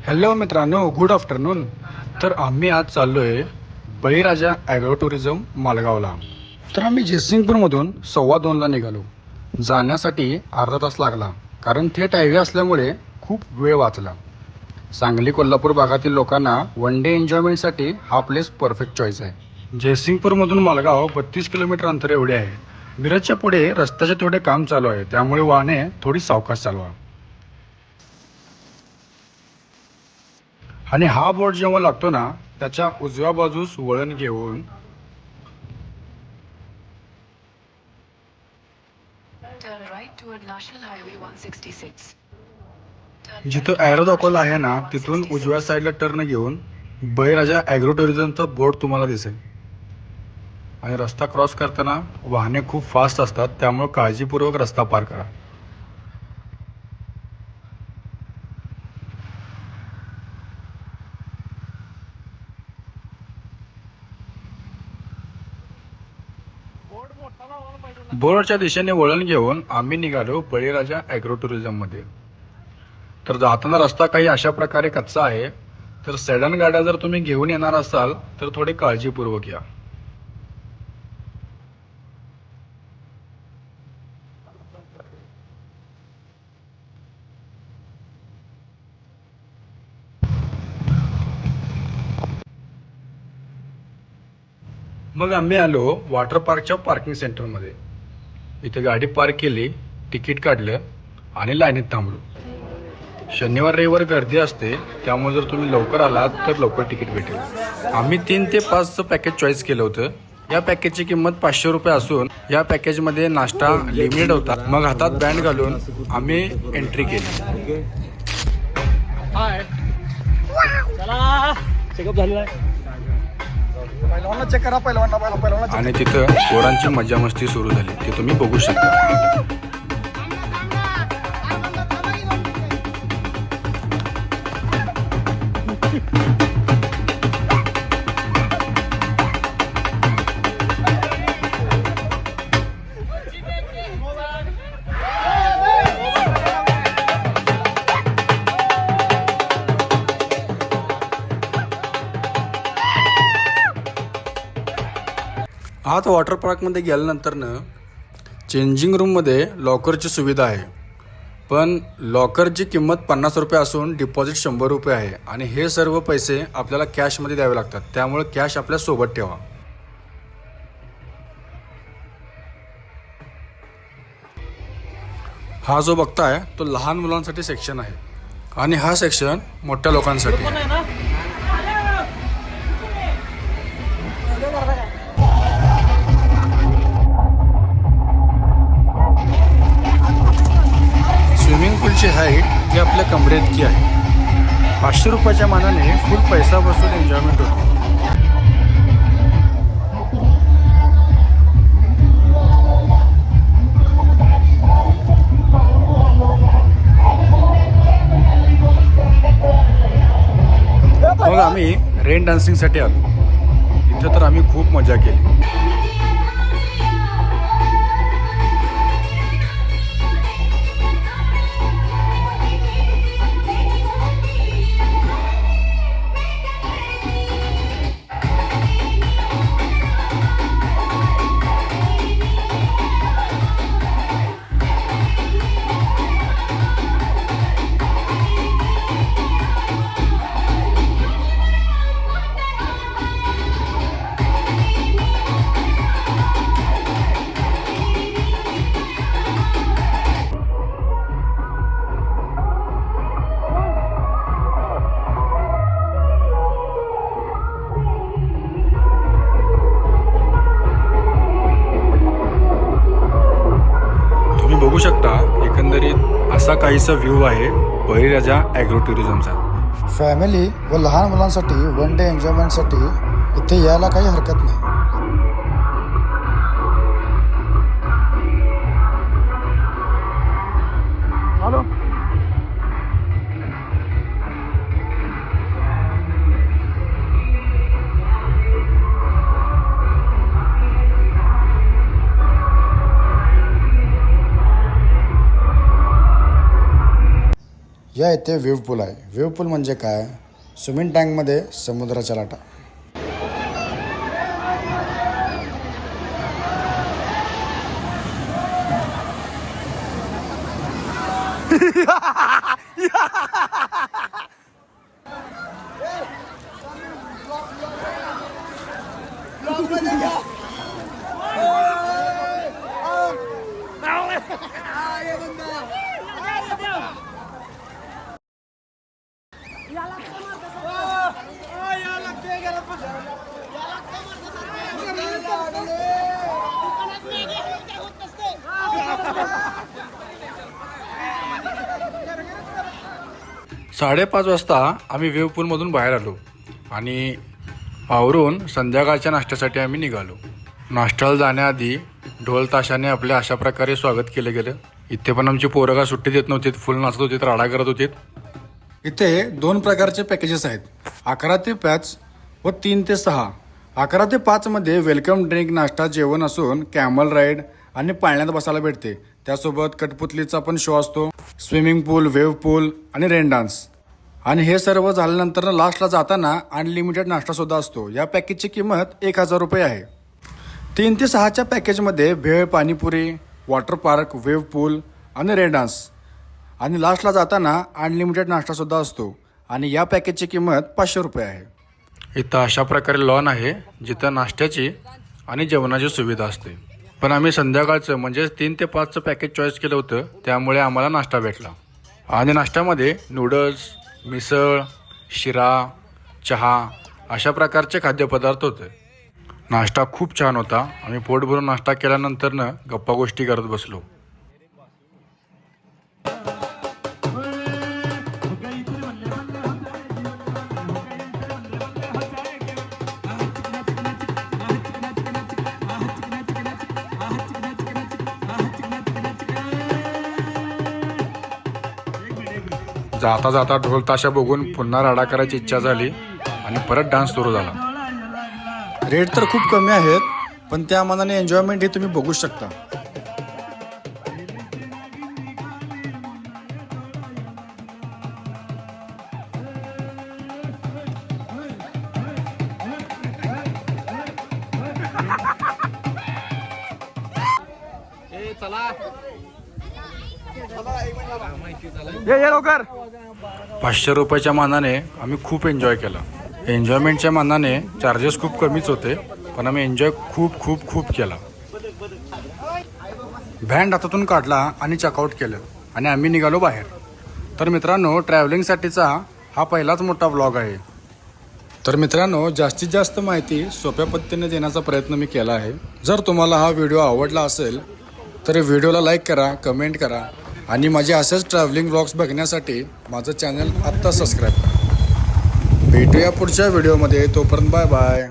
Hello मित्रांनो, good afternoon. तर आम्ही आज चाललो आहे बळीराजा ॲग्रो टुरिझम मालगावला. तर आम्ही जयसिंगपूरमधून 1:15ला निघालो. जाण्यासाठी अर्धा तास लागला, कारण थेट हायवे असल्यामुळे खूप वेळ वाचला. सांगली कोल्हापूर भागातील लोकांना वन डे एन्जॉयमेंटसाठी हा प्लेस परफेक्ट चॉईस आहे. जयसिंगपूरमधून मालगाव 32 किलोमीटर अंतर एवढे आहे. मिरजच्या पुढे रस्त्याचे थोडे काम चालू आहे, त्यामुळे वाहने थोडी सावकाश चालवा. आणि हा बोर्ड जेव्हा लागतो ना, त्याच्या उजव्या बाजूस वळण घेऊन Turn right toward National Highway 166. जिथं ॲरो दाखवला आहे ना, तिथून उजव्या साईडला टर्न घेऊन बळीराजा ॲग्रो टुरिझमचा बोर्ड तुम्हाला दिसेल. आणि रस्ता क्रॉस करताना वाहने खूप फास्ट असतात, त्यामुळे काळजीपूर्वक रस्ता पार करा. बोर्डच्या दिशेने वळण घेऊन आम्ही निघालो बळीराजा ॲग्रो टुरिझममध्ये. तर जाताना रस्ता काही अशा प्रकारे कच्चा आहे, तर सेडन गाड्या जर तुम्ही घेऊन येणार असाल तर थोडी काळजीपूर्वक या. मग आम्ही आलो वॉटर पार्कच्या पार्किंग सेंटरमध्ये. इथे गाडी पार्क केली, तिकीट काढलं आणि लाईनीत थांबलो. शनिवार रविवार गर्दी असते, त्यामुळे जर तुम्ही लवकर आलात तर लवकर तिकीट भेटेल. आम्ही 3 ते 5चं पॅकेज चॉईस केलं होतं. या पॅकेजची किंमत 500 रुपये असून या पॅकेजमध्ये नाश्ता लिमिटेड होता. मग हातात बँड घालून आम्ही एंट्री केली. आणि तिथं पोरांची मजा मस्ती सुरू झाली, ते तुम्ही बघू शकता. आत वॉटर पार्कमध्ये गेल्यानंतरनं चेंजिंग रूममध्ये लॉकरची सुविधा आहे, पण लॉकरची किंमत 50 रुपये असून डिपॉझिट 100 रुपये आहे. आणि हे सर्व पैसे आपल्याला कॅशमध्ये द्यावे लागतात, त्यामुळे कॅश आपल्या सोबत ठेवा. हा जो बघताय तो लहान मुलांसाठी सेक्शन आहे आणि हा सेक्शन मोठ्या लोकांसाठी आहे. स्विमिंग पूलची हाईट ही आपल्या कमरेइतकी आहे. 500 रुपयाच्या मानाने फुल पैसा बसून एन्जॉयमेंट होतो. मग आम्ही रेन डान्सिंगसाठी आलो. इथं तर आम्ही खूप मजा केली. बघू शकता एकंदरीत असा काहीसा व्ह्यू आहे बळीराजा ॲग्रो टुरिझमचा. फॅमिली व लहान मुलांसाठी वन डे एन्जॉयमेंटसाठी इथे यायला काही हरकत नाही. या इथे वेव्ह पूल आहे. वेव्ह पूल म्हणजे काय? स्विमिंग टँकमध्ये समुद्राच्या लाटा. साडेपाच वाजता आम्ही वेव्ह पूलमधून बाहेर आलो आणि आवरून संध्याकाळच्या नाश्त्यासाठी आम्ही निघालो. नाश्त्याला जाण्याआधी ढोल ताशाने आपल्या अशा प्रकारे स्वागत केलं गेलं. इथे पण आमची पोरं का सुट्टी देत नव्हती, फुल नाचत होती, राडा करत होती. इथे 2 प्रकारचे पॅकेजेस आहेत, 11 ते 5 व 3 ते 6. 11 ते 5 मध्ये वेलकम ड्रिंक, नाश्ता, जेवण असून कॅमल राईड आणि पाळण्यात बसायला भेटते. त्यासोबत कठपुतलीचा पण शो असतो, स्विमिंग पूल, वेव्ह पूल आणि रेन डान्स. आणि हे सर्व झाल्यानंतर लास्टला जाताना अनलिमिटेड नाश्ता सुद्धा असतो. या पॅकेजची किंमत 1000 रुपये आहे. 3 ते 6च्या पॅकेजमध्ये भेळ, पाणीपुरी, वॉटर पार्क, वेव्ह पूल आणि रेन डान्स. आणि लास्टला जाताना अनलिमिटेड नाश्ता सुद्धा असतो. आणि या पॅकेजची किंमत 500 रुपये आहे. इथं अशा प्रकारे लॉन आहे जिथं नाश्त्याची आणि जेवणाची सुविधा असते. पण आम्ही संध्याकाळचं म्हणजे 3 ते 5चं पॅकेज चॉईस केलं होतं, त्यामुळे आम्हाला नाश्ता भेटला. आणि नाश्त्यामध्ये नूडल्स, मिसळ, शिरा, चहा अशा प्रकारचे खाद्यपदार्थ होते. नाश्ता खूप छान होता. आम्ही पोट भरून नाश्ता केल्यानंतरनं गप्पा गोष्टी करत बसलो. जाता जाता ढोल ताशा बघून पुन्हा राडा करायची इच्छा झाली आणि परत डान्स सुरू झाला. रेट तर खूप कमी आहेत, पण त्या मानाने एन्जॉयमेंट हे तुम्ही बघू शकता. लवकर 500 रुपयाच्या मानाने आम्ही खूप एन्जॉय केला. एन्जॉयमेंटच्या मानाने चार्जेस खूप कमीच होते, पण आम्ही एन्जॉय खूप खूप खूप केला. बँड हातातून काढला आणि चेकआउट केलं आणि आम्ही निघालो बाहेर. तर मित्रांनो, ट्रॅव्हलिंगसाठीचा हा पहिलाच मोठा व्लॉग आहे. तर मित्रांनो, जास्तीत जास्त माहिती सोप्या पद्धतीने देण्याचा प्रयत्न मी केला आहे. जर तुम्हाला हा व्हिडिओ आवडला असेल तर व्हिडिओला लाईक करा, कमेंट करा आणि माझे असेच ट्रॅव्हलिंग व्लॉग्स बघण्यासाठी माझं चॅनल आत्ता सबस्क्राईब करा. भेटूया पुढच्या व्हिडिओमध्ये. तोपर्यंत बाय बाय.